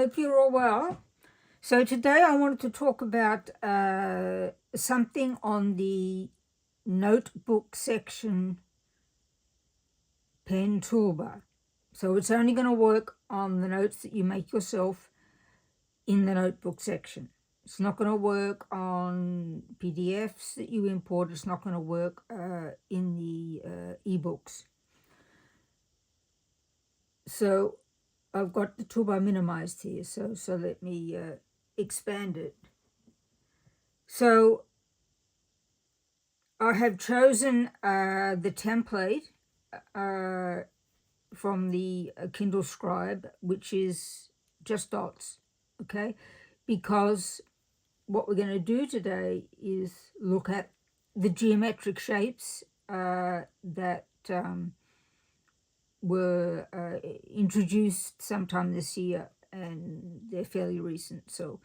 hope you're all well. So today I wanted to talk about something on the notebook section pen toolbar. So it's only going to work on the notes that you make yourself in the notebook section. It's not going to work on PDFs that you import. It's not going to work in the ebooks. So I've got the toolbar minimized here, so let me expand it. So I have chosen the template from the Kindle Scribe, which is just dots, okay? Because what we're going to do today is look at the geometric shapes that were introduced sometime this year, and they're fairly recent. So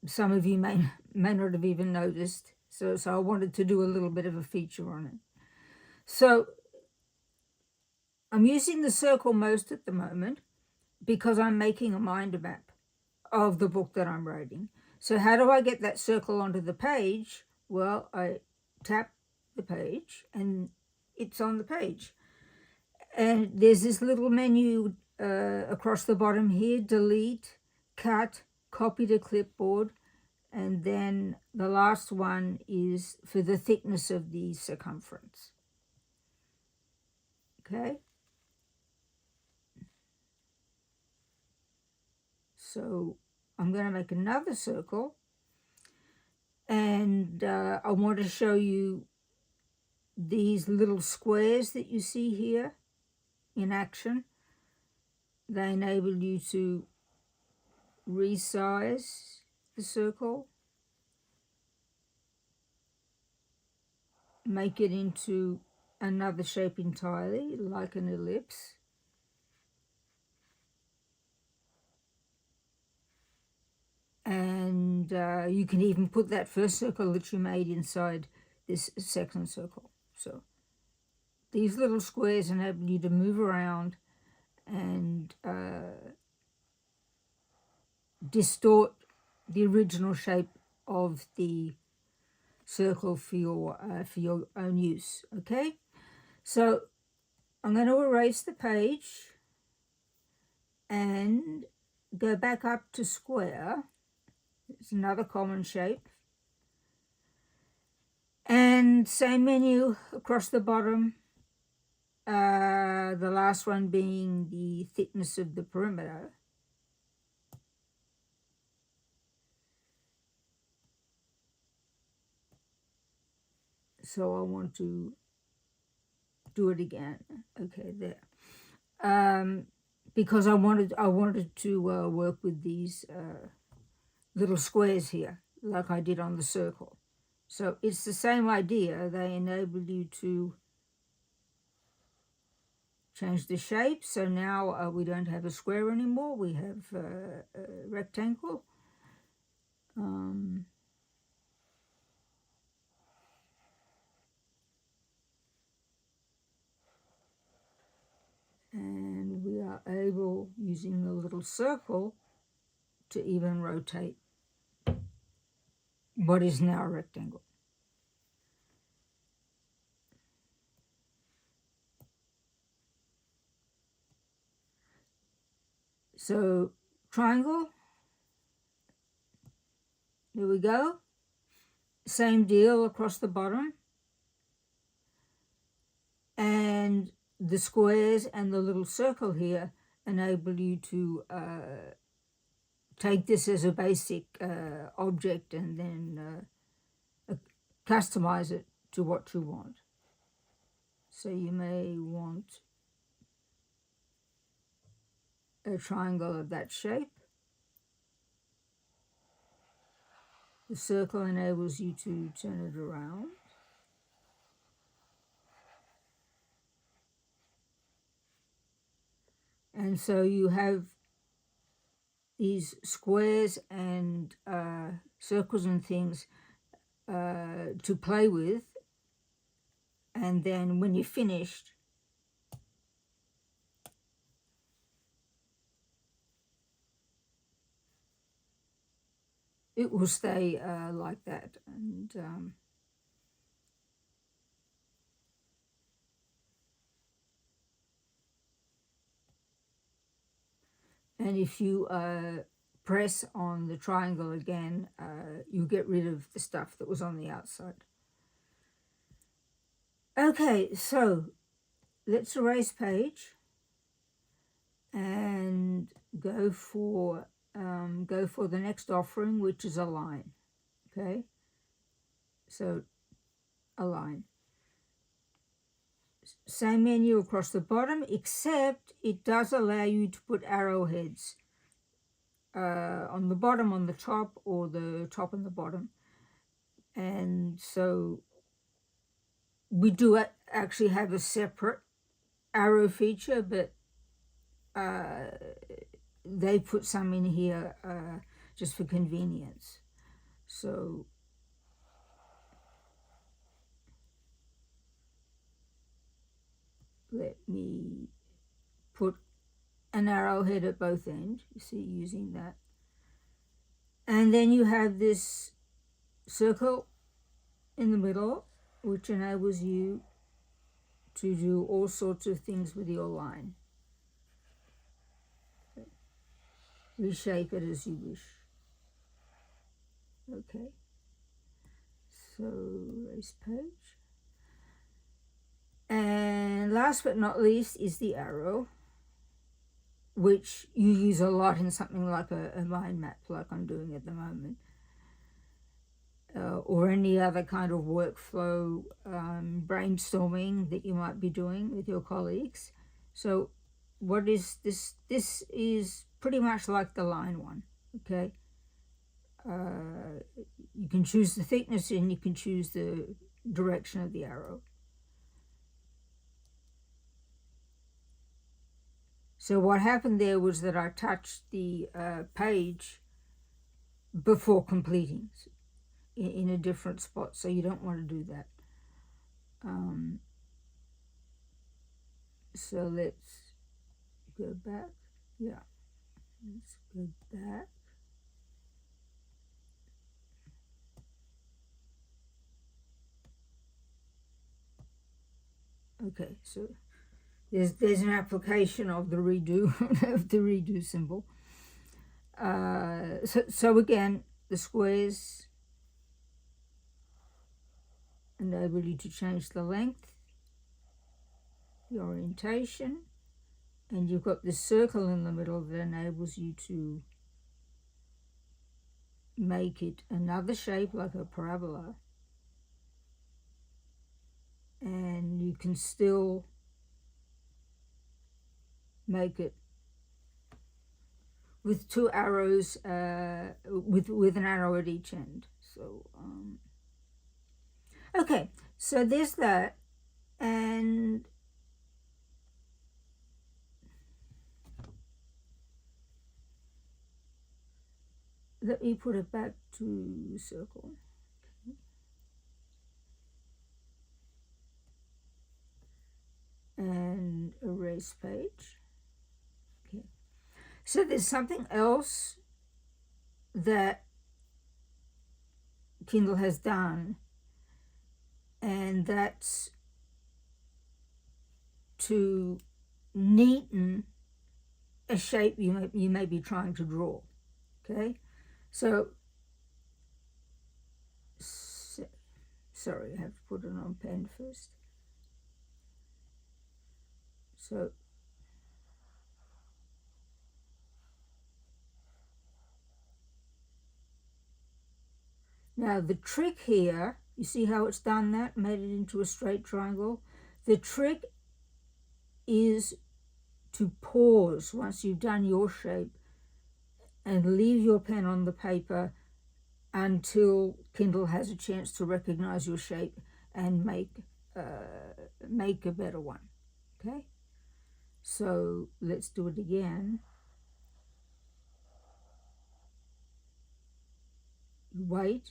some of you may not have even noticed. So I wanted to do a little bit of a feature on it. So I'm using the circle most at the moment because I'm making a mind map of the book that I'm writing. So how do I get that circle onto the page? Well, I tap the page and it's on the page. And there's this little menu across the bottom here: delete, cut, copy to clipboard, and then the last one is for the thickness of the circumference. Okay. So I'm going to make another circle, and I want to show you these little squares that you see here in action. They enable you to resize the circle, make it into another shape entirely, like an ellipse. And you can even put that first circle that you made inside this second circle. So these little squares enable you to move around and distort the original shape of the circle for your own use. Okay, so I'm going to erase the page and go back up to square. It's another common shape. And same menu across the bottom. The last one being the thickness of the perimeter. So I want to do it again. Okay, there. Because I wanted to work with these little squares here, like I did on the circle. So it's the same idea. They enable you to change the shape. So now we don't have a square anymore. We have a rectangle. And we are able, using the little circle, to even rotate what is now a rectangle. So triangle, there we go. Same deal across the bottom. And the squares and the little circle here enable you to take this as a basic object and then customize it to what you want. So you may want a triangle of that shape. The circle enables you to turn it around. And so you have these squares and circles and things to play with. And then when you're finished, it will stay like that. And if you press on the triangle again, you get rid of the stuff that was on the outside. Okay, so let's erase page and go for the next offering, which is a line. Okay, so a line. Same menu across the bottom, except it does allow you to put arrowheads on the bottom, on the top, or the top and the bottom. And so we do actually have a separate arrow feature, but they put some in here just for convenience. So let me put an arrowhead at both ends, you see, using that. And then you have this circle in the middle, which enables you to do all sorts of things with your line. Reshape it as you wish. Okay, so erase page. And last but not least is the arrow, which you use a lot in something like a mind map, like I'm doing at the moment, or any other kind of workflow brainstorming that you might be doing with your colleagues. So what is this? This is pretty much like the line one, okay? You can choose the thickness and you can choose the direction of the arrow. So what happened there was that I touched the page before completing in a different spot, so you don't want to do that. So let's go back. Yeah, let's go back. Okay, so there's an application of the redo of the redo symbol. So again, the squares enable you to change the length, the orientation, and you've got this circle in the middle that enables you to make it another shape like a parabola, and you can still make it with two arrows, with an arrow at each end. So okay, so there's that. And let me put it back to circle. Okay. And erase page. Okay. So there's something else that Kindle has done, and that's to neaten a shape you may be trying to draw. Okay, so sorry, I have to put it on pen first. So now the trick here, you see how it's done that, made it into a straight triangle? The trick is to pause once you've done your shape and leave your pen on the paper until Kindle has a chance to recognize your shape and make a better one. Okay, so let's do it again. Wait,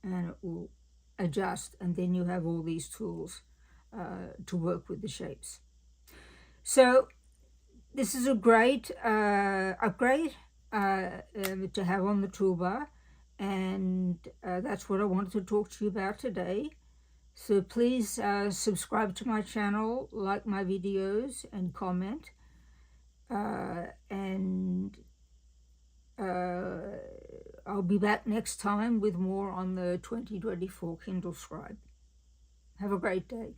and it will adjust, and then you have all these tools to work with the shapes. So this is a great upgrade to have on the toolbar, and that's what I wanted to talk to you about today. So please subscribe to my channel, like my videos, and comment. And I'll be back next time with more on the 2024 Kindle Scribe. Have a great day.